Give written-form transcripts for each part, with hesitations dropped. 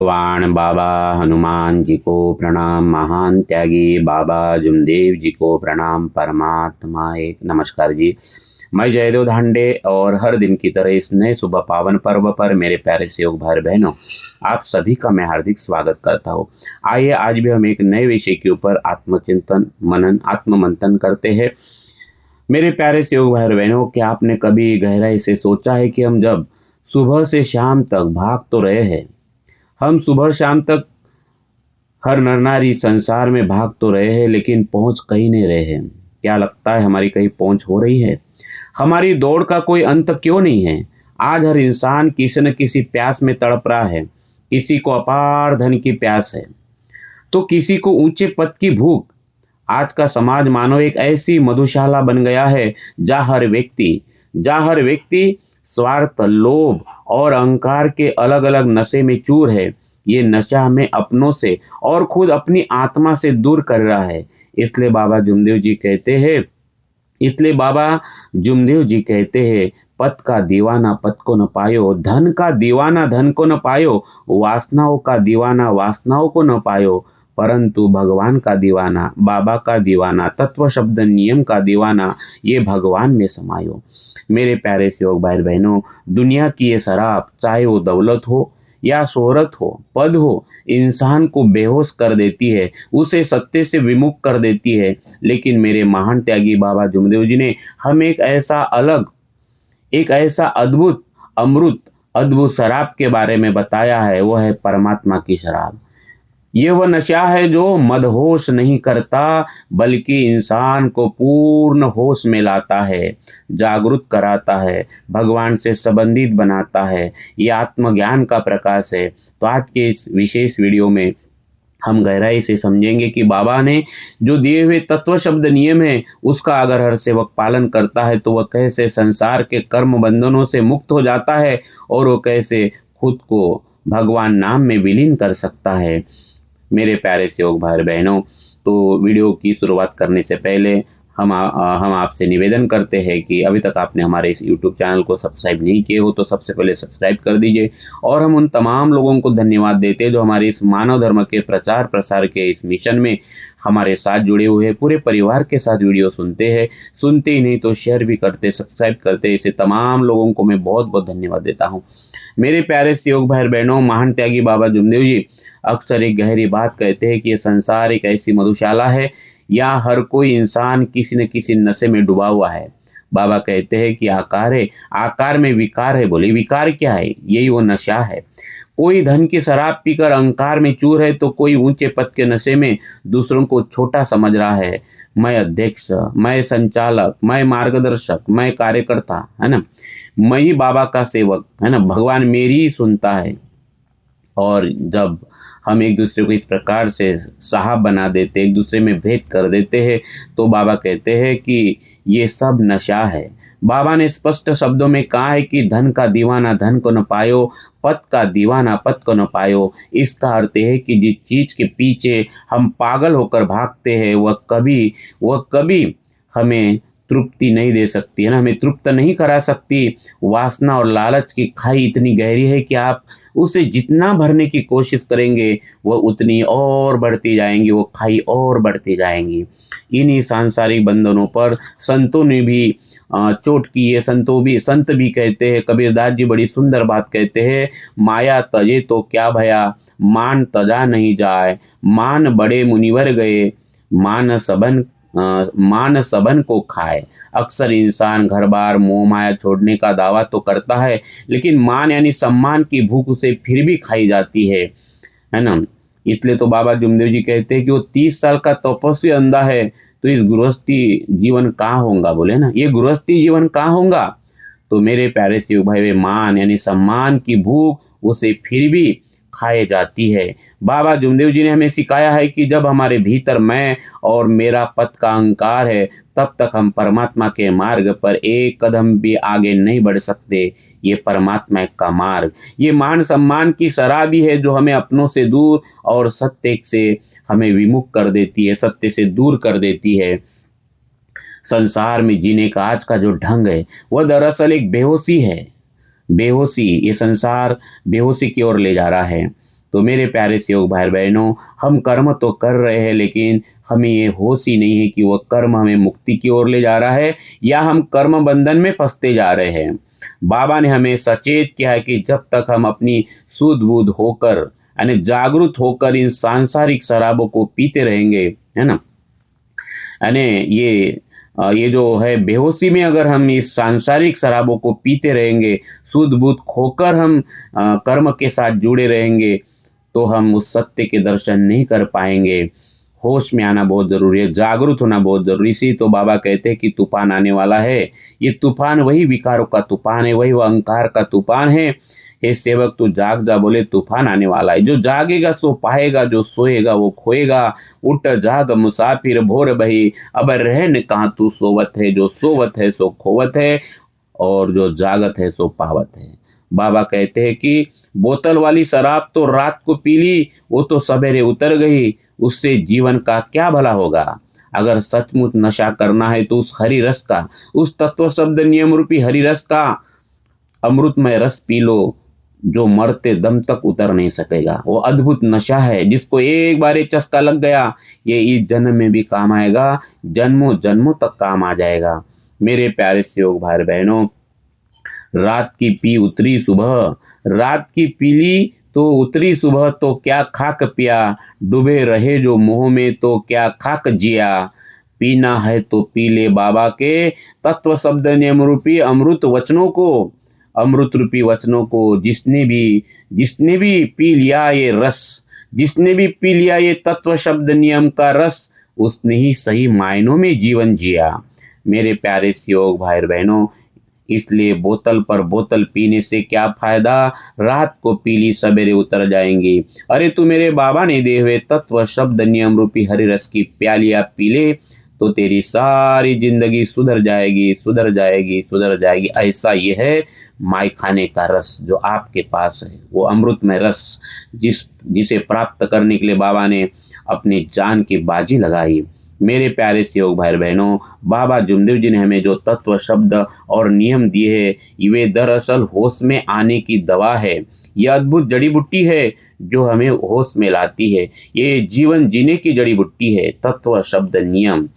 वाण बाबा हनुमान जी को प्रणाम। महान त्यागी बाबा जुमदेव जी को प्रणाम। परमात्मा एक। नमस्कार जी, मैं जयदेव धांडे और हर दिन की तरह इस नए सुबह पावन पर्व पर मेरे प्यारे सेवक भाई बहनों, आप सभी का मैं हार्दिक स्वागत करता हूँ। आइए आज भी हम एक नए विषय के ऊपर आत्मचिंतन मनन आत्म मंथन करते हैं। मेरे प्यारे सेवक भाई बहनों, क्या आपने कभी गहराई से सोचा है कि हम जब सुबह से शाम तक भाग तो रहे हैं, हम सुबह शाम तक हर नर नारी संसार में भाग तो रहे हैं, लेकिन पहुंच कहीं नहीं रहे हैं। क्या लगता है हमारी कहीं पहुंच हो रही है? हमारी दौड़ का कोई अंत क्यों नहीं है? आज हर इंसान किसी न किसी प्यास में तड़प रहा है। किसी को अपार धन की प्यास है, तो किसी को ऊंचे पद की भूख। आज का समाज मानो एक ऐसी मधुशाला बन गया है जहाँ हर व्यक्ति स्वार्थ, लोभ और अहंकार के अलग अलग नशे में चूर है। ये नशा हमें अपनों से और खुद अपनी आत्मा से दूर कर रहा है। इसलिए बाबा जुमदेव जी कहते हैं इसलिए बाबा जुमदेव जी कहते हैं, पद का दीवाना पद को न पायो, धन का दीवाना धन को न पायो, वासनाओं का दीवाना वासनाओं को न पायो, परंतु भगवान का दीवाना, बाबा का दीवाना, तत्व शब्द नियम का दीवाना, ये भगवान में समायो। मेरे प्यारे सेवक भाई बहनों, दुनिया की ये शराब, चाहे वो दौलत हो या शोहरत हो, पद हो, इंसान को बेहोश कर देती है, उसे सत्य से विमुख कर देती है। लेकिन मेरे महान त्यागी बाबा जुमदेव जी ने हमें एक ऐसा अद्भुत अमृत, अद्भुत शराब के बारे में बताया है। वह है परमात्मा की शराब। ये वह नशा है जो मदहोश नहीं करता, बल्कि इंसान को पूर्ण होश में लाता है, जागरूक कराता है, भगवान से संबंधित बनाता है। ये आत्मज्ञान का प्रकाश है। तो आज के इस विशेष वीडियो में हम गहराई से समझेंगे कि बाबा ने जो दिए हुए तत्व शब्द नियम है, उसका अगर हर सेवक पालन करता है तो वह कैसे संसार के कर्म बंधनों से मुक्त हो जाता है और वो कैसे खुद को भगवान नाम में विलीन कर सकता है। मेरे प्यारे सेवक भाई बहनों, तो वीडियो की शुरुआत करने से पहले हम आपसे निवेदन करते हैं कि अभी तक आपने हमारे इस YouTube चैनल को सब्सक्राइब नहीं किए हो तो सबसे पहले सब्सक्राइब कर दीजिए। और हम उन तमाम लोगों को धन्यवाद देते हैं जो हमारे इस मानव धर्म के प्रचार प्रसार के इस मिशन में हमारे साथ जुड़े हुए हैं। पूरे परिवार के साथ वीडियो सुनते ही नहीं तो शेयर भी करते, सब्सक्राइब करते। ऐसे तमाम लोगों को मैं बहुत बहुत धन्यवाद देता हूँ। मेरे प्यारे सेवक भाई बहनों, महान त्यागी बाबा जुमदेव जी अक्सर एक गहरी बात कहते हैं कि ये संसार एक ऐसी मधुशाला है, यहाँ हर कोई इंसान किसी न किसी नशे में डूबा हुआ है। बाबा कहते हैं कि आकार है, आकार में विकार है। बोले विकार क्या है? यही वो नशा है। कोई धन की शराब पीकर अहंकार में चूर है, तो कोई ऊंचे पद के नशे में दूसरों को छोटा समझ रहा है। मैं अध्यक्ष, मैं संचालक, मैं मार्गदर्शक, मैं कार्यकर्ता, है ना, मैं ही बाबा का सेवक, है ना, भगवान मेरी ही सुनता है। और जब हम एक दूसरे को इस प्रकार से साहब बना देते, एक दूसरे में भेद कर देते हैं, तो बाबा कहते हैं कि ये सब नशा है। बाबा ने स्पष्ट शब्दों में कहा है कि धन का दीवाना धन को न पायो, पद का दीवाना पद को न पायो। इसका अर्थ है कि जिस चीज के पीछे हम पागल होकर भागते हैं, वह कभी हमें तृप्ति नहीं दे सकती, है ना, हमें तृप्त नहीं करा सकती। वासना और लालच की खाई इतनी गहरी है कि आप उसे जितना भरने की कोशिश करेंगे वह उतनी और बढ़ती जाएंगी, वो खाई और बढ़ती जाएंगी। इन्हीं सांसारिक बंधनों पर संतों ने भी चोट की है। संत भी कहते हैं, कबीरदास जी बड़ी सुंदर बात कहते हैं, माया तजे तो क्या भया, मान तजा नहीं जाए, मान बड़े मुनिवर गए, मान सबन को खाए। अक्सर इंसान घर बार मोह माया छोड़ने का दावा तो करता है, लेकिन मान यानी सम्मान की भूख उसे फिर भी खाई जाती है ना। इसलिए तो बाबा जुमदेव जी कहते हैं कि वो 30 साल का तपस्वी अंधा है, तो इस गृहस्थी जीवन कहाँ होगा? बोले ना, ये गृहस्थी जीवन कहाँ होगा? तो मेरे प्यारे शिव भाई, मान यानी सम्मान की भूख उसे फिर भी खाए जाती है। बाबा जुमदेव जी ने हमें सिखाया है कि जब हमारे भीतर मैं और मेरा पद का अहंकार है, तब तक हम परमात्मा के मार्ग पर एक कदम भी आगे नहीं बढ़ सकते। ये परमात्मा का मार्ग, ये मान सम्मान की शराबी है जो हमें अपनों से दूर और सत्य से हमें विमुख कर देती है, सत्य से दूर कर देती है। संसार में जीने का आज का जो ढंग है, वह दरअसल एक बेहोशी है। बेहोशी, ये संसार बेहोशी की ओर ले जा रहा है। तो मेरे प्यारे सेवक भाई बहनों, हम कर्म तो कर रहे हैं, लेकिन हमें ये होश ही नहीं है कि वह कर्म हमें मुक्ति की ओर ले जा रहा है या हम कर्म बंधन में फंसते जा रहे हैं। बाबा ने हमें सचेत किया है कि जब तक हम अपनी सूझ बूझ होकर यानी जागरूक होकर इन सांसारिक शराबों को पीते रहेंगे, है ना, यानी ये जो है बेहोशी में अगर हम इस सांसारिक शराबों को पीते रहेंगे, सूझ बूझ खोकर हम कर्म के साथ जुड़े रहेंगे, तो हम उस सत्य के दर्शन नहीं कर पाएंगे। होश में आना बहुत ज़रूरी है, जागरूक होना बहुत ज़रूरी। इसी तो बाबा कहते हैं कि तूफान आने वाला है। ये तूफान वही विकारों का तूफान है, वही वो अहंकार का तूफान है। हे सेवक तू जाग जा, बोले तूफान आने वाला है। जो जागेगा सो पाएगा, जो सोएगा वो खोएगा। उठ जाग मुसाफिर भोर बही, अब रहन कहाँ तू सोवत है। जो सोवत है सो खोवत है, और जो जागत है सो पावत है। बाबा कहते हैं कि बोतल वाली शराब तो रात को पी ली, वो तो सवेरे उतर गई, उससे जीवन का क्या भला होगा। अगर सचमुच नशा करना है तो उस हरि रस का, उस तत्व शब्द नियम रूपी हरि रस का अमृतमय रस पी लो, जो मरते दम तक उतर नहीं सकेगा। वो अद्भुत नशा है, जिसको एक बार एक चस्का लग गया, ये इस जन्म में भी काम आएगा, जन्मों जन्मों तक काम आ जाएगा। मेरे प्यारे सेवक भाई बहनों, रात की पी उतरी सुबह, रात की पीली तो उतरी सुबह, तो क्या खाक पिया, डूबे रहे जो मोह में तो क्या खाक जिया। पीना है तो पी ले बाबा के तत्व शब्द नियम रूपी अमृत वचनों को, अमृत रूपी वचनों को। जिसने भी पी लिया ये रस, जिसने भी पी लिया ये तत्व शब्द नियम का रस, उसने ही सही मायनों में जीवन जिया। मेरे प्यारे सेवक भाई बहनों, इसलिए बोतल पर बोतल पीने से क्या फायदा, रात को पीली सवेरे उतर जाएंगी। अरे तू मेरे बाबा ने दे हुए तत्व शब्द नियम रूपी हरि रस की प्यालियां पी ले, तो तेरी सारी जिंदगी सुधर जाएगी, सुधर जाएगी, सुधर जाएगी। ऐसा ये है माय खाने का रस जो आपके पास है, वो अमृतमय रस जिसे प्राप्त करने के लिए बाबा ने अपनी जान की बाजी लगाई। मेरे प्यारे सेवक भाई बहनों, बाबा जुमदेव जी ने हमें जो तत्व शब्द और नियम दिए हैं, वे दरअसल होश में आने की दवा है। यह अद्भुत जड़ी बूटी है जो हमें होश में लाती है। ये जीवन जीने की जड़ी बूटी है, तत्व शब्द नियम।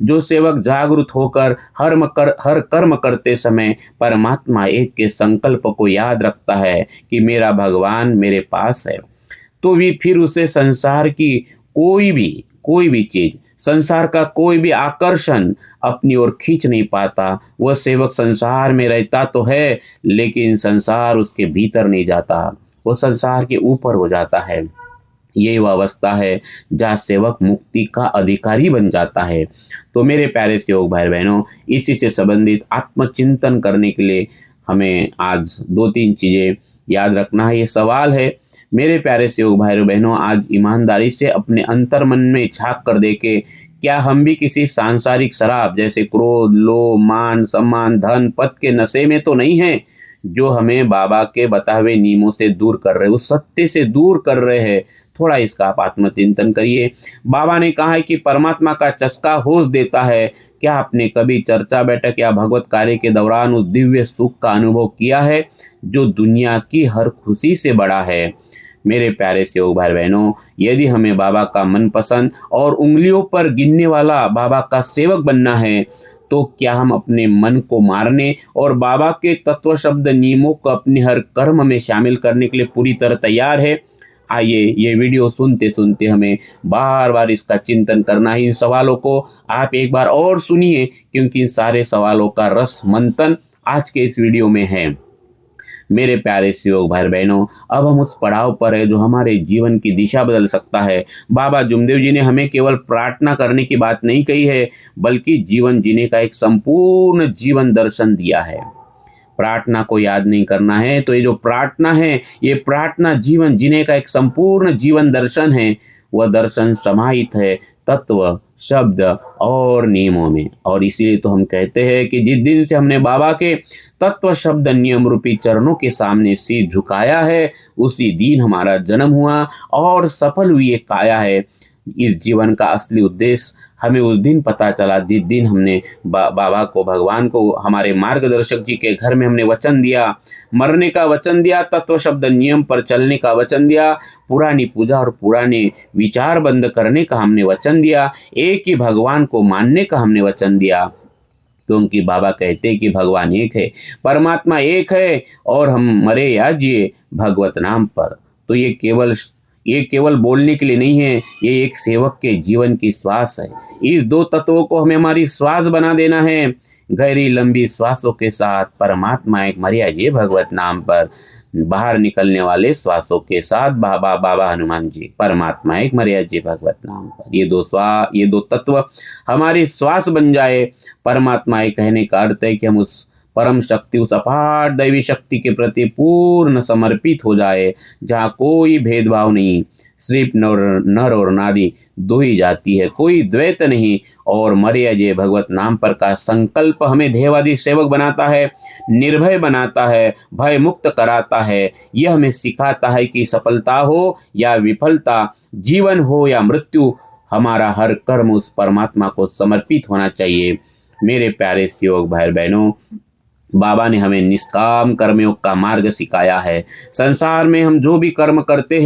जो सेवक जागरूक होकर हर कर्म करते समय परमात्मा एक के संकल्प को याद रखता है कि मेरा भगवान मेरे पास है, तो भी फिर उसे संसार की कोई भी चीज, संसार का कोई भी आकर्षण अपनी ओर खींच नहीं पाता। वह सेवक संसार में रहता तो है, लेकिन संसार उसके भीतर नहीं जाता, वो संसार के ऊपर हो जाता है। यही वह अवस्था है जहाँ सेवक मुक्ति का अधिकारी बन जाता है। तो मेरे प्यारे सेवक भाई बहनों, इसी से संबंधित आत्मचिंतन करने के लिए हमें आज 2-3 चीज़ें याद रखना है। ये सवाल है मेरे प्यारे सेवक भाई बहनों, आज ईमानदारी से अपने अंतर मन में झांक कर देखे, क्या हम भी किसी सांसारिक शराब जैसे क्रोध, लोभ, मान, सम्मान, धन, पद के नशे में तो नहीं है, जो हमें बाबा के बताए हुए नियमों से दूर कर रहे, उस सत्य से दूर कर रहे हैं। थोड़ा इसका आप आत्मचिंतन करिए। बाबा ने कहा है कि परमात्मा का चस्का होश देता है। क्या आपने कभी चर्चा बैठक या भगवत कार्य के दौरान उस दिव्य सुख का अनुभव किया है जो दुनिया की हर खुशी से बड़ा है। मेरे प्यारे सेवक भाई बहनों, यदि हमें बाबा का मनपसंद और उंगलियों पर गिनने वाला बाबा का सेवक बनना है, तो क्या हम अपने मन को मारने और बाबा के तत्व शब्द नियमों को अपने हर कर्म में शामिल करने के लिए पूरी तरह तैयार है? आइए ये वीडियो सुनते सुनते हमें बार बार इसका चिंतन करना है। इन सवालों को आप एक बार और सुनिए, क्योंकि इन सारे सवालों का रस मंथन आज के इस वीडियो में है। मेरे प्यारे सेवक भाई बहनों, अब हम उस पड़ाव पर है जो हमारे जीवन की दिशा बदल सकता है। बाबा जुमदेव जी ने हमें केवल प्रार्थना करने की बात नहीं कही है, बल्कि जीवन जीने का एक संपूर्ण जीवन दर्शन दिया है। प्रार्थना को याद नहीं करना है, तो ये जो प्रार्थना है, ये प्रार्थना जीवन जीने का एक संपूर्ण जीवन दर्शन है। वह दर्शन समाहित है तत्व, शब्द और नियमों में। और इसीलिए तो हम कहते हैं कि जिस दिन से हमने बाबा के तत्व शब्द नियम रूपी चरणों के सामने सिर झुकाया है, उसी दिन हमारा जन्म हुआ और सफल हुई एक काया है। इस जीवन का असली उद्देश्य हमें उस दिन पता चला जिस दिन हमने बाबा को, भगवान को, हमारे मार्गदर्शक जी के घर में हमने वचन दिया, मरने का वचन दिया, तत्व शब्द नियम पर चलने का वचन दिया, पुरानी पूजा और पुराने विचार बंद करने का हमने वचन दिया, एक ही भगवान को मानने का हमने वचन दिया। क्योंकि बाबा कहते हैं कि भगवान एक है, परमात्मा एक है, और हम मरे या जिए भगवत नाम पर। तो ये केवल बोलने के लिए नहीं है, ये एक सेवक के जीवन की श्वास है। इस दो तत्वों को हमें हमारी श्वास बना देना है। गहरी लंबी श्वासों के साथ परमात्मा एक, मरिया जी भगवत नाम पर। बाहर निकलने वाले श्वासों के साथ बाबा बाबा हनुमान जी, परमात्मा एक, मरिया जी भगवत नाम पर। ये दो तत्व हमारी श्वास बन जाए। परमात्मा एक कहने का अर्थ है कि हम उस परम शक्ति, उस अपार दैवी शक्ति के प्रति पूर्ण समर्पित हो जाए, जहाँ कोई भेदभाव नहीं, सिर्फ नर और नारी दो ही जाती है, कोई द्वैत नहीं। और मरिया जय भगवत नाम पर का संकल्प हमें ध्येयवादी सेवक बनाता है, निर्भय बनाता है, भय मुक्त कराता है। यह हमें सिखाता है कि सफलता हो या विफलता, जीवन हो या मृत्यु, हमारा हर कर्म उस परमात्मा को समर्पित होना चाहिए। मेरे प्यारे सेवक भाई बहनों, बाबा ने हमें निष्काम कर्मयोग का मार्ग सिखाया है। संसार में हम जो भी कर्म करते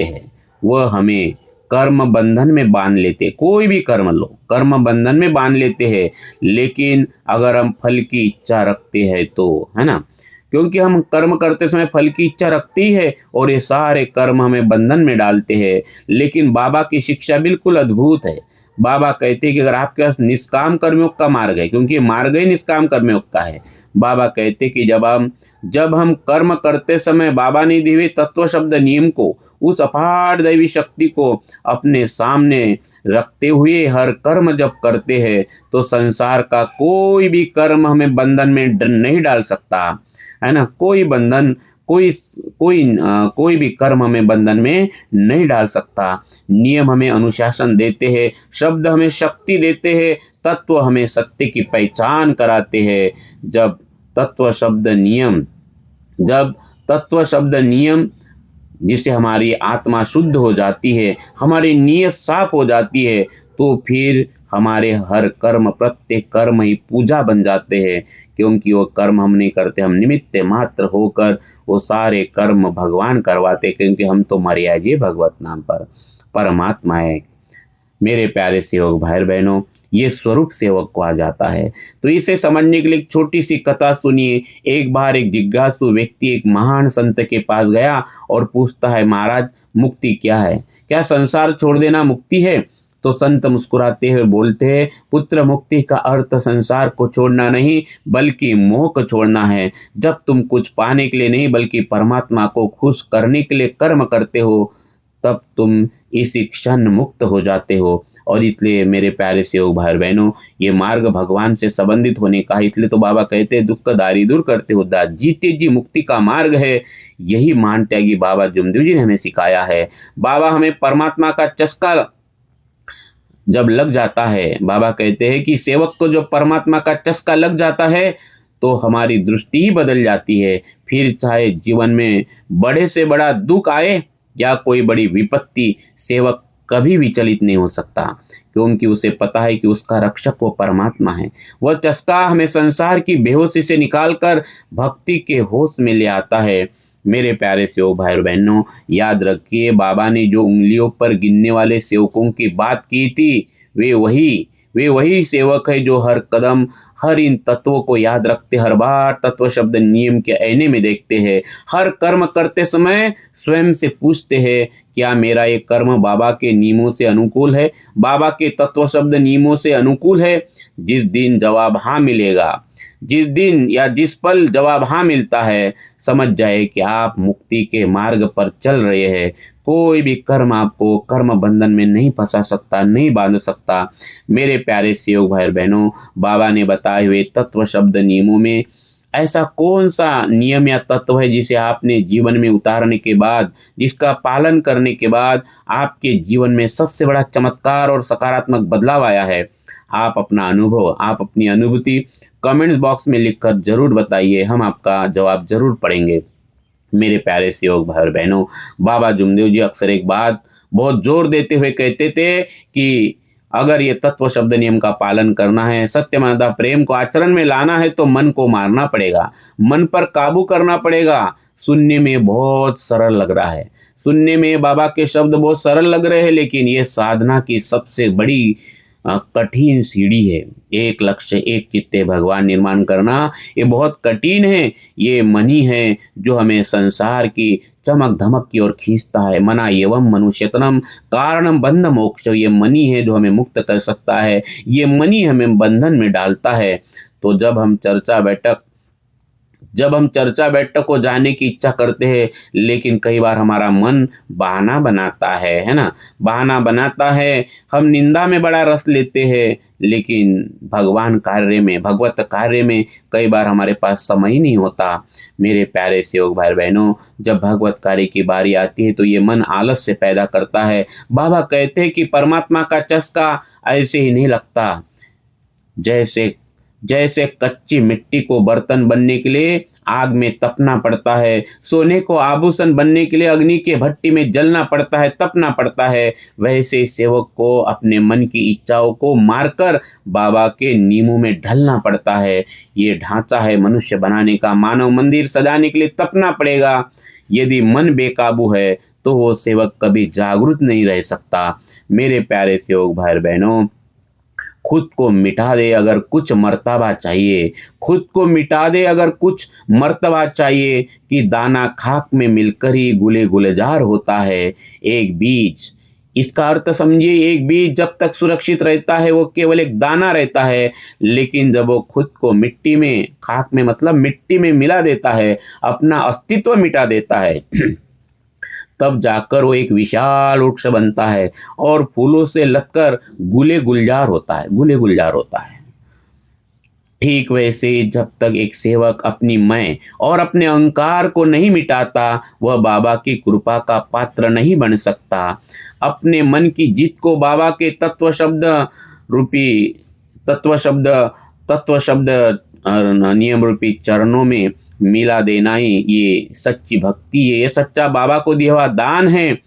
हैं, वह हमें कर्म बंधन में बांध लेते। कोई भी कर्म लो, कर्म बंधन में बांध लेते हैं। लेकिन अगर हम फल की इच्छा रखते हैं तो, है ना, क्योंकि हम कर्म करते समय फल की इच्छा रखती है और ये सारे कर्म हमें बंधन में डालते हैं। लेकिन बाबा की शिक्षा बिल्कुल अद्भुत है। बाबा कहते हैं कि अगर आपके पास निष्काम कर्मयोग का मार्ग है, क्योंकि मार्ग ही निष्काम कर्मयोग का है, बाबा कहते हैं कि जब हम कर्म करते समय बाबा ने दी हुई तत्व शब्द नियम को, उस अपार दैवी शक्ति को अपने सामने रखते हुए हर कर्म जब करते हैं, तो संसार का कोई भी कर्म हमें बंधन में नहीं डाल सकता, है ना। कोई भी कर्म हमें बंधन में नहीं डाल सकता। नियम हमें अनुशासन देते हैं, शब्द हमें शक्ति देते हैं, तत्व हमें सत्य की पहचान कराते हैं। जब तत्व शब्द नियम जिससे हमारी आत्मा शुद्ध हो जाती है, हमारी नीयत साफ हो जाती है, तो फिर हमारे हर कर्म, प्रत्येक कर्म ही पूजा बन जाते हैं। क्योंकि वो कर्म हम नहीं करते, हम निमित्त मात्र होकर वो सारे कर्म भगवान करवाते, क्योंकि हम तो मरिया जी भगवत नाम पर। परमात्मा है। मेरे प्यारे सेवक भाई बहनों, ये स्वरूप सेवक को आ जाता है। तो इसे समझने के लिए एक छोटी सी कथा सुनिए। एक बार एक जिज्ञासु व्यक्ति एक महान संत के पास गया और पूछता है, महाराज मुक्ति क्या है? क्या संसार छोड़ देना मुक्ति है? तो संत मुस्कुराते हुए बोलते हैं, पुत्र मुक्ति का अर्थ संसार को छोड़ना नहीं, बल्कि मोह को छोड़ना है। जब तुम कुछ पाने के लिए नहीं, बल्कि परमात्मा को खुश करने के लिए कर्म करते हो, तब तुम इसी क्षण मुक्त हो जाते हो। और इसलिए मेरे प्यारे सेवक भाई बहनों, ये मार्ग भगवान से संबंधित होने का, इसलिए तो बाबा कहते हैं, दुख दारी दूर करते हो दास, जीते जी मुक्ति का मार्ग है। यही मान त्यागी बाबा जुमदेव जी ने हमें सिखाया है। बाबा हमें परमात्मा का चस्का जब लग जाता है, बाबा कहते हैं कि सेवक को जब परमात्मा का चस्का लग जाता है, तो हमारी दृष्टि ही बदल जाती है। फिर चाहे जीवन में बड़े से बड़ा दुख आए या कोई बड़ी विपत्ति, सेवक कभी विचलित नहीं हो सकता, क्योंकि उसे पता है कि उसका रक्षक वो परमात्मा है। वह चस्का हमें संसार की बेहोशी से निकालकर भक्ति के होश में ले आता है। मेरे प्यारे सेवक भाई और बहनों, याद रखिए, बाबा ने जो उंगलियों पर गिनने वाले सेवकों की बात की थी, वे वही सेवक है जो हर कदम, हर इन तत्वों को याद रखते, हर बार तत्व शब्द नियम के आईने में देखते हैं। हर कर्म करते समय स्वयं से पूछते हैं, क्या मेरा ये कर्म बाबा के नियमों से अनुकूल है, बाबा के तत्व शब्द नियमों से अनुकूल है? जिस दिन जवाब हाँ मिलेगा, जिस दिन या जिस पल जवाब हाँ मिलता है, समझ जाए कि आप मुक्ति के मार्ग पर चल रहे हैं। कोई भी कर्म आपको कर्म बंधन में नहीं फंसा सकता, नहीं बांध सकता। मेरे प्यारे सेवक भाई बहनों, बाबा ने बताए हुए तत्व शब्द नियमों में ऐसा कौन सा नियम या तत्व है जिसे आपने जीवन में उतारने के बाद, जिसका पालन करने के बाद आपके जीवन में सबसे बड़ा चमत्कार और सकारात्मक बदलाव आया है? आप अपना अनुभव, आप अपनी अनुभूति कमेंट्स बॉक्स में लिखकर जरूर बताइए, हम आपका जवाब जरूर पढ़ेंगे। मेरे प्यारे सेवक भाई और बहनों, बाबा जुमदेव जी अक्सर एक बात बहुत जोर देते हुए कहते थे कि अगर ये तत्व शब्द नियम का पालन करना है, सत्य मानवता प्रेम को आचरण में लाना है, तो मन को मारना पड़ेगा, मन पर काबू करना पड़ेगा। सुनने में बहुत सरल लग रहा है, सुनने में बाबा के शब्द बहुत सरल लग रहे हैं, लेकिन ये साधना की सबसे बड़ी कठिन सीढ़ी है। एक लक्ष्य एक चित्ते भगवान निर्माण करना ये बहुत कठिन है। ये मन ही है जो हमें संसार की चमक धमक की ओर खींचता है। मना एवं मनुष्यतनम कारणम बंध मोक्ष, ये मन ही है जो हमें मुक्त कर सकता है, ये मन ही हमें बंधन में डालता है। तो जब हम चर्चा बैठक को जाने की इच्छा करते हैं, लेकिन कई बार हमारा मन बहाना बनाता है ना, बहाना बनाता है। हम निंदा में बड़ा रस लेते हैं, लेकिन भगवत कार्य में कई बार हमारे पास समय ही नहीं होता। मेरे प्यारे सेवक भाई बहनों, जब भगवत कार्य की बारी आती है तो ये मन आलस से पैदा करता है। बाबा कहते हैं कि परमात्मा का चस्का ऐसे ही नहीं लगता, जैसे जैसे कच्ची मिट्टी को बर्तन बनने के लिए आग में तपना पड़ता है, सोने को आभूषण बनने के लिए अग्नि के भट्टी में जलना पड़ता है, तपना पड़ता है, वैसे सेवक को अपने मन की इच्छाओं को मारकर बाबा के नियमों में ढलना पड़ता है। ये ढांचा है मनुष्य बनाने का, मानव मंदिर सजाने के लिए तपना पड़ेगा। यदि मन बेकाबू है तो वो सेवक कभी जागरूक नहीं रह सकता। मेरे प्यारे सेवक भाई बहनों, खुद को मिटा दे अगर कुछ मर्तबा चाहिए, खुद को मिटा दे अगर कुछ मर्तबा चाहिए, कि दाना खाक में मिलकर ही गुले गुलजार होता है। एक बीज, इसका अर्थ समझिए, एक बीज जब तक सुरक्षित रहता है वो केवल एक दाना रहता है, लेकिन जब वो खुद को मिट्टी में, खाक में मतलब मिट्टी में मिला देता है, अपना अस्तित्व मिटा देता है तब जाकर वो एक विशाल वृक्ष बनता है और फूलों से लगकर गुले गुलजार होता है। ठीक वैसे जब तक एक सेवक अपनी मैं और अपने अहंकार को नहीं मिटाता, वह बाबा की कृपा का पात्र नहीं बन सकता। अपने मन की जिद को बाबा के तत्व शब्द नियम रूपी चरणों में मिला देना ही ये सच्ची भक्ति है, ये सच्चा बाबा को दिया हुआ दान है।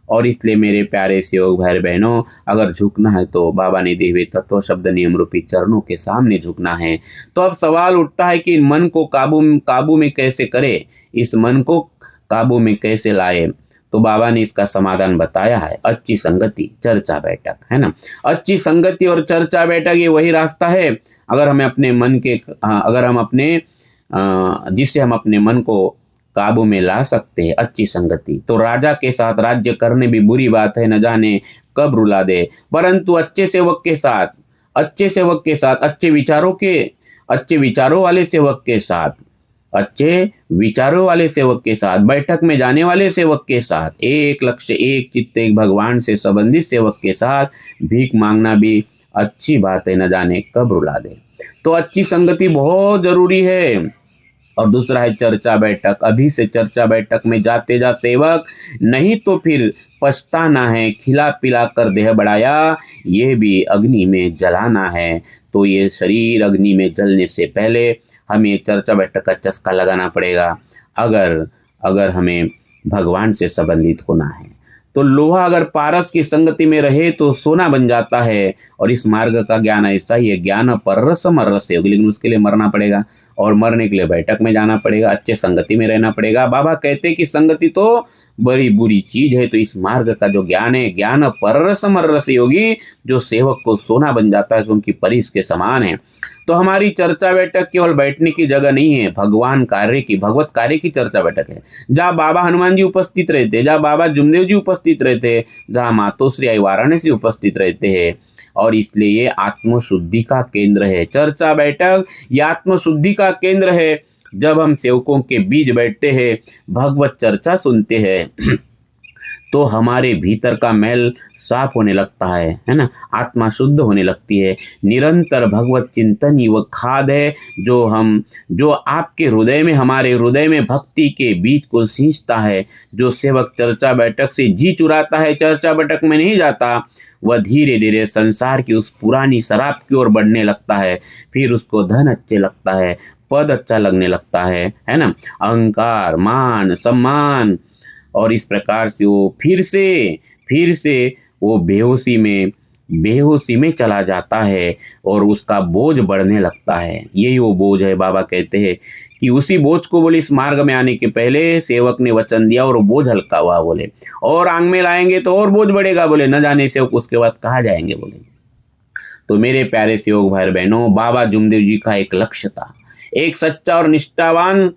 और इसलिए मेरे प्यारे सेवक भाई बहनों, अगर झुकना है तो बाबा ने दिए हुए तत्व शब्द नियम रूपी चरणों के सामने झुकना है। तो अब सवाल उठता है कि मन को काबू में कैसे करे, इस मन को काबू में कैसे लाए। तो बाबा ने इसका समाधान बताया है, अच्छी संगति, चर्चा बैठक, है ना। अच्छी संगति और चर्चा बैठक ये वही रास्ता है अगर हम अपने जिससे हम अपने मन को काबू में ला सकते हैं। अच्छी संगति तो राजा के साथ राज्य करने भी बुरी बात है, न जाने कब रुला दे, परंतु अच्छे विचारों वाले सेवक के साथ, बैठक में जाने वाले सेवक के साथ, एक लक्ष्य एक चित्त एक भगवान से संबंधित सेवक के साथ भीख मांगना भी अच्छी बात है, न जाने कब रुला दे। तो अच्छी संगति बहुत जरूरी है। और दूसरा है चर्चा बैठक। अभी से चर्चा बैठक में जाते जा सेवक, नहीं तो फिर पछताना है। खिला पिला कर देह बढ़ाया, ये भी अग्नि में जलाना है। तो ये शरीर अग्नि में जलने से पहले हमें चर्चा बैठक का चस्का लगाना पड़ेगा, अगर हमें भगवान से संबंधित होना है। तो लोहा अगर पारस की संगति में रहे तो सोना बन जाता है। और इस मार्ग का ज्ञान ऐसा ही है, ज्ञान पररस मररस योग, लेकिन उसके लिए मरना पड़ेगा, और मरने के लिए बैठक में जाना पड़ेगा, अच्छे संगति में रहना पड़ेगा। बाबा कहते हैं कि संगति तो बड़ी बुरी चीज है। तो इस मार्ग का जो ज्ञान है, ज्ञान पररस मररस योगी, जो सेवक को सोना बन जाता है, तो उनकी परिस के समान है। तो हमारी चर्चा बैठक केवल बैठने की जगह नहीं है, भगवत कार्य की चर्चा बैठक है, जहाँ बाबा हनुमान जी उपस्थित रहते, जहाँ बाबा जुमदेव जी उपस्थित रहते, जहाँ मातोश्री आई वाराणसी उपस्थित रहते हैं। और इसलिए ये आत्मशुद्धि का केंद्र है। चर्चा बैठक ये आत्मशुद्धि का केंद्र है। जब हम सेवकों के बीच बैठते हैं, भगवत चर्चा सुनते हैं तो हमारे भीतर का मैल साफ होने लगता है ना, आत्मा शुद्ध होने लगती है। निरंतर भगवत चिंतन ही वह खाद है जो आपके हृदय में, हमारे हृदय में भक्ति के बीज को सींचता है। जो सेवक चर्चा बैठक से जी चुराता है, चर्चा बैठक में नहीं जाता, वह धीरे धीरे संसार की उस पुरानी शराब की ओर बढ़ने लगता है। फिर उसको धन अच्छे लगता है, पद अच्छा लगने लगता है ना, अहंकार, मान, सम्मान, और इस प्रकार से वो फिर फिर से वो बेहोशी में चला जाता है और उसका बोझ बढ़ने लगता है। यही वो बोझ है। बाबा कहते हैं कि उसी बोझ को बोले इस मार्ग में आने के पहले सेवक ने वचन दिया और वो बोझ हल्का हुआ बोले, और आंग में लाएंगे तो और बोझ बढ़ेगा बोले, न जाने सेवक उसके बाद कहाँ जाएंगे बोले। तो मेरे प्यारे सेवक भाई बहनों, बाबा जुमदेव जी का एक लक्ष्य था, एक सच्चा और निष्ठावान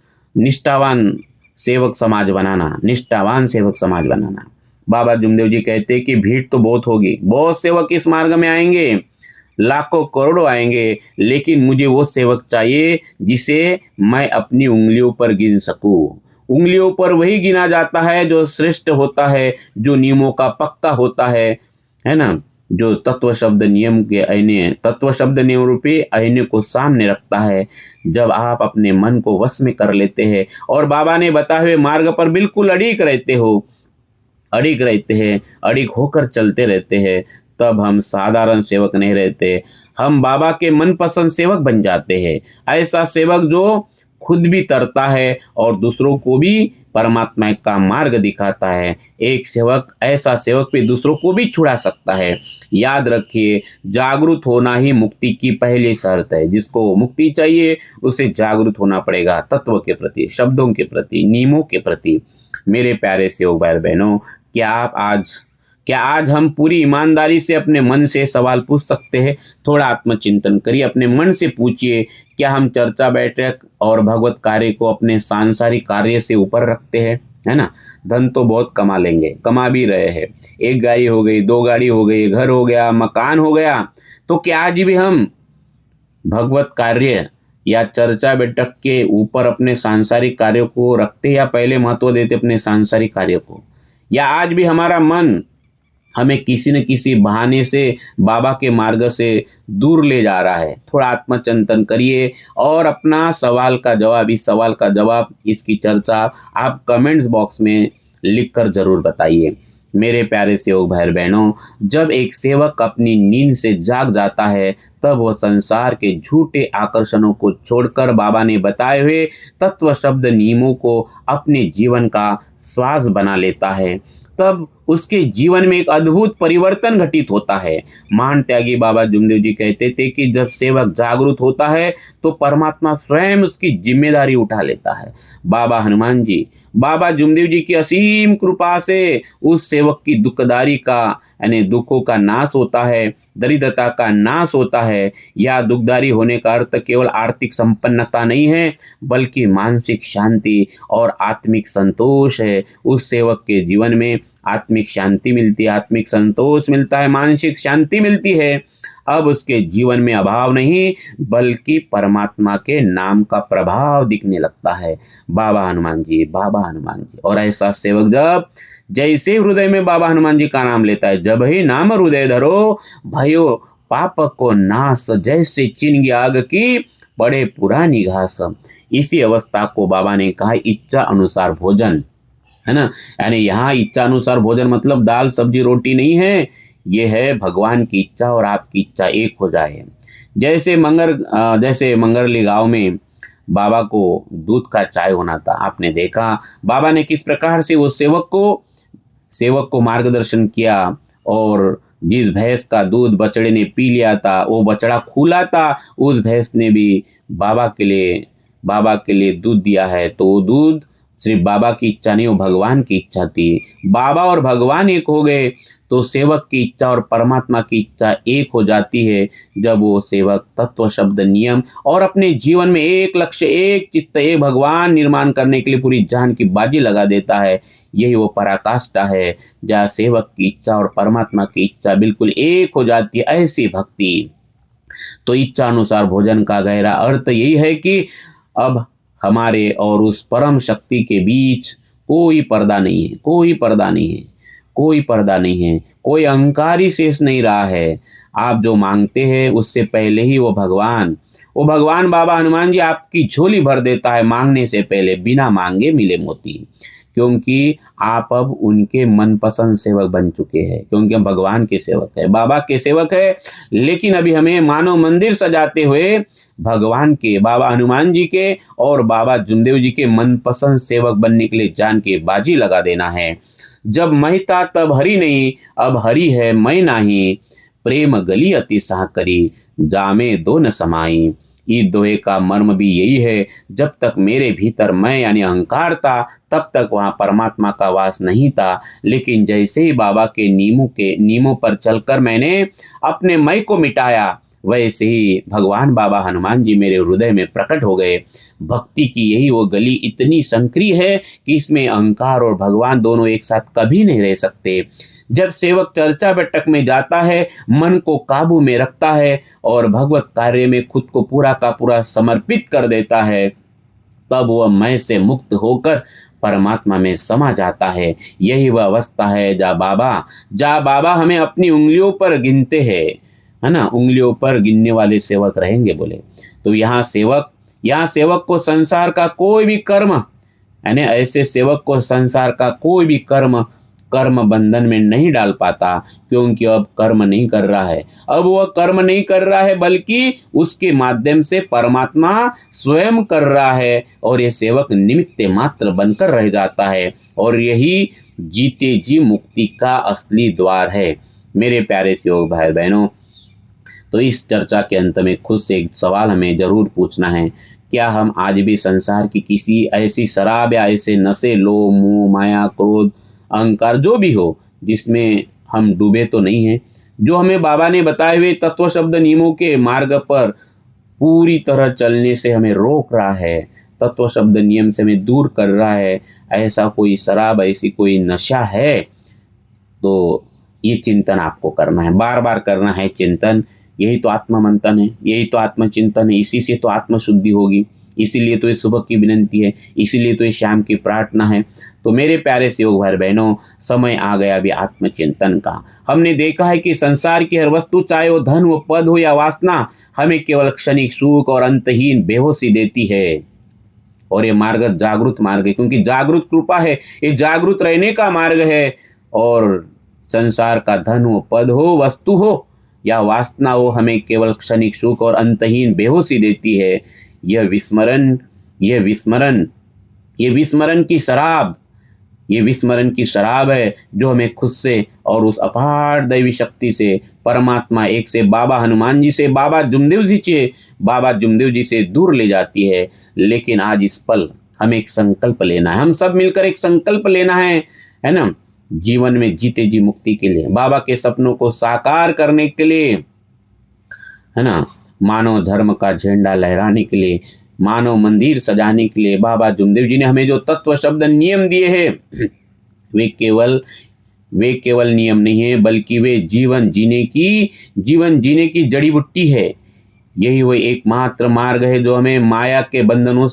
सेवक समाज बनाना, निष्ठावान सेवक समाज बनाना। बाबा जुमदेव जी कहते कि भीड़ तो बहुत होगी, बहुत सेवक इस मार्ग में आएंगे, लाखों करोड़ों आएंगे, लेकिन मुझे वो सेवक चाहिए जिसे मैं अपनी उंगलियों पर गिन सकूं। उंगलियों पर वही गिना जाता है जो श्रेष्ठ होता है, जो नियमों का पक्का होता है ना, जो तत्व शब्द नियम रूपी आईने को सामने रखता है। जब आप अपने मन को वश में कर लेते हैं और बाबा ने बताए हुए मार्ग पर बिल्कुल अड़िग रहते हैं, अड़िग होकर चलते रहते हैं, तब हम साधारण सेवक नहीं रहते, हम बाबा के मनपसंद सेवक बन जाते हैं। ऐसा सेवक जो खुद भी तरता है और दूसरों को भी परमात्मा का मार्ग दिखाता है। ऐसा सेवक भी दूसरों को भी छुड़ा सकता है। याद रखिए, जागरूक होना ही मुक्ति की पहली शर्त है। जिसको मुक्ति चाहिए उसे जागरूक होना पड़ेगा, तत्व के प्रति, शब्दों के प्रति, नियमों के प्रति। मेरे प्यारे सेवक भाई बहनों, क्या आज हम पूरी ईमानदारी से अपने मन से सवाल पूछ सकते हैं? थोड़ा आत्मचिंतन करिए, अपने मन से पूछिए, क्या हम चर्चा बैठक और भगवत कार्य को अपने सांसारिक कार्य से ऊपर रखते हैं? है ना, धन तो बहुत कमा लेंगे, कमा भी रहे हैं, एक गाड़ी हो गई, दो गाड़ी हो गई, घर हो गया, मकान हो गया, तो क्या आज भी हम भगवत कार्य या चर्चा बैठक के ऊपर अपने सांसारिक कार्यों को रखते, या पहले महत्व देते अपने सांसारिक कार्य को? या आज भी हमारा मन हमें किसी न किसी बहाने से बाबा के मार्ग से दूर ले जा रहा है? थोड़ा आत्मचिंतन करिए और अपना इस सवाल का जवाब, इसकी चर्चा आप कमेंट्स बॉक्स में लिखकर जरूर बताइए। मेरे प्यारे सेवक भाई बहनों, जब एक सेवक अपनी नींद से जाग जाता है, तब वह संसार के झूठे आकर्षणों को छोड़कर बाबा ने बताए हुए तत्व शब्द नियमों को अपने जीवन का श्वास बना लेता है। तब उसके जीवन में एक अद्भुत परिवर्तन घटित होता है। महान त्यागी बाबा जुमदेव जी कहते थे कि जब सेवक जागरूक होता है तो परमात्मा स्वयं उसकी जिम्मेदारी उठा लेता है। बाबा जुमदेव जी की असीम कृपा से उस सेवक की दुखों का नाश होता है, दरिद्रता का नाश होता है। या दुखदारी होने का अर्थ केवल आर्थिक संपन्नता नहीं है, बल्कि मानसिक शांति और आत्मिक संतोष है। उस सेवक के जीवन में आत्मिक शांति मिलती है, आत्मिक संतोष मिलता है, मानसिक शांति मिलती है। अब उसके जीवन में अभाव नहीं, बल्कि परमात्मा के नाम का प्रभाव दिखने लगता है। बाबा हनुमान जी। और ऐसा सेवक जैसे हृदय में बाबा हनुमान जी का नाम लेता है, जब ही नाम हृदय धरो भयो पाप को नाश, जैसे चिन्ह आग की बड़े पुरानी घास। इसी अवस्था को बाबा ने कहा इच्छा अनुसार भोजन, है ना। यानी यहाँ इच्छा अनुसार भोजन मतलब दाल सब्जी रोटी नहीं है, ये है भगवान की इच्छा और आपकी इच्छा एक हो जाए। जैसे मंगरली गांव में बाबा को दूध का चाय होना था, आपने देखा बाबा ने किस प्रकार से वो सेवक को मार्गदर्शन किया, और जिस भैंस का दूध बछड़े ने पी लिया था, वो बछड़ा खुला था, उस भैंस ने भी बाबा के लिए दूध दिया है। तो वो दूध सिर्फ बाबा की इच्छा नहीं, वो भगवान की इच्छा थी। बाबा और भगवान एक हो गए तो सेवक की इच्छा और परमात्मा की इच्छा एक हो जाती है। जब वो सेवक तत्व शब्द नियम और अपने जीवन में एक लक्ष्य, एक चित्त, एक भगवान निर्माण करने के लिए पूरी जान की बाजी लगा देता है, यही वो पराकाष्ठा है जहाँ सेवक की इच्छा और परमात्मा की इच्छा बिल्कुल एक हो जाती है। ऐसी भक्ति। तो इच्छा अनुसार भोजन का गहरा अर्थ यही है कि अब हमारे और उस परम शक्ति के बीच कोई पर्दा नहीं है, कोई अहंकार ही शेष नहीं रहा है। आप जो मांगते हैं उससे पहले ही वो भगवान बाबा हनुमान जी आपकी झोली भर देता है, मांगने से पहले। बिना मांगे मिले मोती, क्योंकि आप अब उनके मनपसंद सेवक बन चुके हैं, क्योंकि हम भगवान के सेवक है, बाबा के सेवक है। लेकिन अभी हमें मानव मंदिर सजाते हुए भगवान के, बाबा हनुमान जी के और बाबा जुमदेव जी के मनपसंद सेवक बनने के लिए जान के बाजी लगा देना है। जब मैं था तब हरि नहीं, अब हरि है मैं नाही। प्रेम गली अति सह करी, जामे दो न समाई। ये दोहे का मर्म भी यही है, जब तक मेरे भीतर मैं यानी अहंकार था तब तक वहाँ परमात्मा का वास नहीं था। लेकिन जैसे ही बाबा के नियमों पर चलकर मैंने अपने मैं को मिटाया, वैसे ही भगवान बाबा हनुमान जी मेरे हृदय में प्रकट हो गए। भक्ति की यही वो गली इतनी संकरी है कि इसमें अहंकार और भगवान दोनों एक साथ कभी नहीं रह सकते। जब सेवक चर्चा बैठक में जाता है, मन को काबू में रखता है और भगवत कार्य में खुद को पूरा का पूरा समर्पित कर देता है, तब वह मैं से मुक्त होकर परमात्मा में समा जाता है। यही वह अवस्था है जहाँ बाबा हमें अपनी उंगलियों पर गिनते हैं, है ना, उंगलियों पर गिनने वाले सेवक रहेंगे बोले। तो यहाँ सेवक को संसार का कोई भी कर्म, यानी ऐसे सेवक को संसार का कोई भी कर्म बंधन में नहीं डाल पाता, क्योंकि अब कर्म नहीं कर रहा है। अब वह कर्म नहीं कर रहा है, बल्कि उसके माध्यम से परमात्मा स्वयं कर रहा है और ये सेवक निमित्त मात्र बनकर रह जाता है। और यही जीते जी मुक्ति का असली द्वार है। मेरे प्यारे सेवक भाई बहनों, तो इस चर्चा के अंत में खुद से एक सवाल हमें जरूर पूछना है, क्या हम आज भी संसार की किसी ऐसी शराब या ऐसे नशे, लोभ, मोह, माया, क्रोध, अहंकार जो भी हो, जिसमें हम डूबे तो नहीं हैं, जो हमें बाबा ने बताए हुए तत्व शब्द नियमों के मार्ग पर पूरी तरह चलने से हमें रोक रहा है, तत्व शब्द नियम से हमें दूर कर रहा है, ऐसा कोई शराब, ऐसी कोई नशा है, तो ये चिंतन आपको करना है, बार बार करना है चिंतन। यही तो आत्मा मंथन है, यही तो आत्मचिंतन है, इसी से तो आत्मशुद्धि होगी। इसीलिए तो ये सुबह की विनंती है, इसीलिए तो ये शाम की प्रार्थना है। तो मेरे प्यारे सेवक भाई बहनों, समय आ गया अभी आत्मचिंतन का। हमने देखा है कि संसार की हर वस्तु, चाहे वो धन, वो पद हो या वासना, हमें केवल क्षणिक सुख और अंतहीन बेहोशी देती है। और ये मार्ग जागृत मार्ग है, क्योंकि जागृत कृपा है, ये जागृत रहने का मार्ग है। और संसार का धन हो, पद हो, वस्तु हो या वासना हो, हमें केवल क्षणिक सुख और अंतहीन बेहोशी देती है। यह विस्मरण की शराब है, जो हमें खुद से और उस अपार दैवी शक्ति से, परमात्मा एक से, बाबा हनुमान जी से, बाबा जुमदेव जी से दूर ले जाती है। लेकिन आज इस पल हमें एक संकल्प लेना है, हम सब मिलकर एक संकल्प लेना है ना, जीवन में जीते जी मुक्ति के लिए, बाबा के सपनों को साकार करने के लिए, है ना, मानव धर्म का झंडा लहराने के लिए, मानव मंदिर सजाने के लिए। बाबा जुमदेव जी ने हमें जो तत्व शब्द नियम दिए हैं, वे केवल नियम नहीं है, बल्कि वे जीवन जीने की जड़ी बूटी है। यही वो एकमात्र मार्ग है जो हमें माया के बंधनों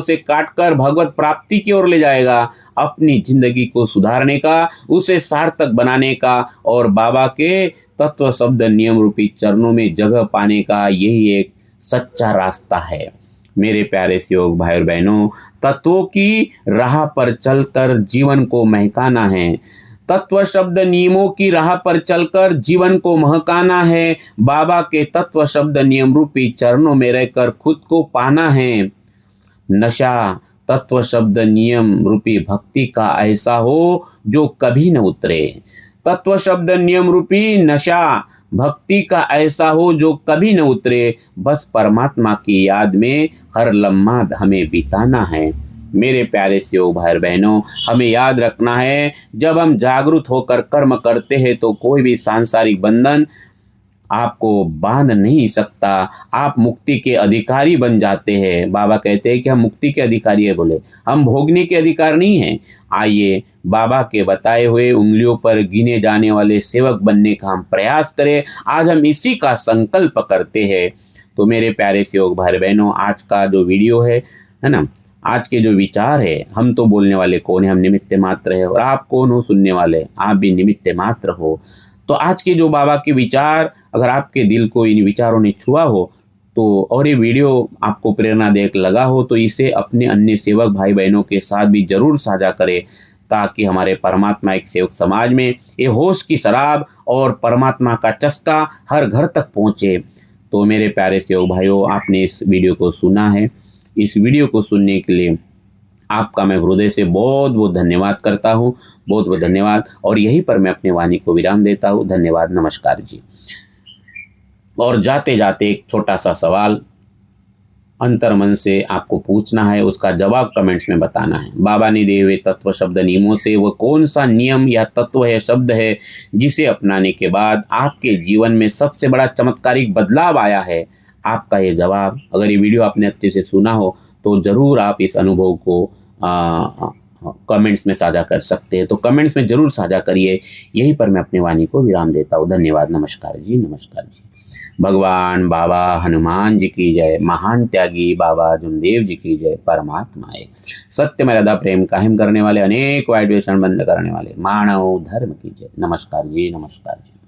से काटकर भगवत प्राप्ति की ओर ले जाएगा, अपनी जिंदगी को सुधारने का, उसे सार्थक बनाने का और बाबा के तत्व शब्द नियम रूपी चरणों में जगह पाने का। यही एक सच्चा रास्ता है। मेरे प्यारे सेवक भाई और बहनों, तत्वों की राह पर चलकर जीवन को महकाना है, तत्व शब्द नियमों की राह पर चलकर जीवन को महकाना है, बाबा के तत्व शब्द नियम रूपी चरणों में रहकर खुद को पाना है। नशा तत्व शब्द नियम रूपी भक्ति का ऐसा हो जो कभी न उतरे, तत्व शब्द नियम रूपी नशा भक्ति का ऐसा हो जो कभी न उतरे। बस परमात्मा की याद में हर लम्हा हमें बिताना है। मेरे प्यारे सेवक भाई बहनों, हमें याद रखना है, जब हम जागरूक होकर कर्म करते हैं तो कोई भी सांसारिक बंधन आपको बांध नहीं सकता। आप मुक्ति के अधिकारी बन जाते हैं। बाबा कहते हैं कि हम मुक्ति के अधिकारी है, बोले हम भोगने के अधिकार नहीं हैं। आइए बाबा के बताए हुए उंगलियों पर गिने जाने वाले सेवक बनने का हम प्रयास करें। आज हम इसी का संकल्प करते हैं। तो मेरे प्यारे सेवक भाई बहनों, आज का जो वीडियो है ना, आज के जो विचार है, हम तो बोलने वाले कौन है, हम निमित्त मात्र है, और आप कौन हो सुनने वाले, आप भी निमित्त मात्र हो। तो आज के जो बाबा के विचार, अगर आपके दिल को इन विचारों ने छुआ हो तो, और ये वीडियो आपको प्रेरणादायक लगा हो, तो इसे अपने अन्य सेवक भाई बहनों के साथ भी जरूर साझा करें, ताकि हमारे परमात्मा एक सेवक समाज में ये होश की शराब और परमात्मा का चस्का हर घर तक पहुँचे। तो मेरे प्यारे सेवक भाइयों, आपने इस वीडियो को सुना है। इस वीडियो को सुनने के लिए आपका मैं हृदय से बहुत बहुत धन्यवाद करता हूँ। बहुत बहुत धन्यवाद। और यहीं पर मैं अपनी वाणी को विराम देता हूँ। धन्यवाद, नमस्कार जी। और जाते जाते एक छोटा सा सवाल अंतर मन से आपको पूछना है, उसका जवाब कमेंट्स में बताना है। बाबा ने दिए हुए तत्व शब्द नियमों से वो कौन सा नियम या तत्व है, शब्द है, जिसे अपनाने के बाद आपके जीवन में सबसे बड़ा चमत्कारिक बदलाव आया है? आपका ये जवाब, अगर ये वीडियो आपने अच्छे से सुना हो तो ज़रूर आप इस अनुभव को कमेंट्स में साझा कर सकते हैं। तो कमेंट्स में ज़रूर साझा करिए। यहीं पर मैं अपनी वाणी को विराम देता हूँ। धन्यवाद, नमस्कार जी, नमस्कार जी। भगवान बाबा हनुमान जी की जय। महान त्यागी बाबा जुमदेव जी की जय। परमात्मा एक। सत्य मर्यादा प्रेम कायम करने वाले, अनेक वाइट व्यसन बंद करने वाले मानव धर्म की जय। नमस्कार जी, नमस्कार जी।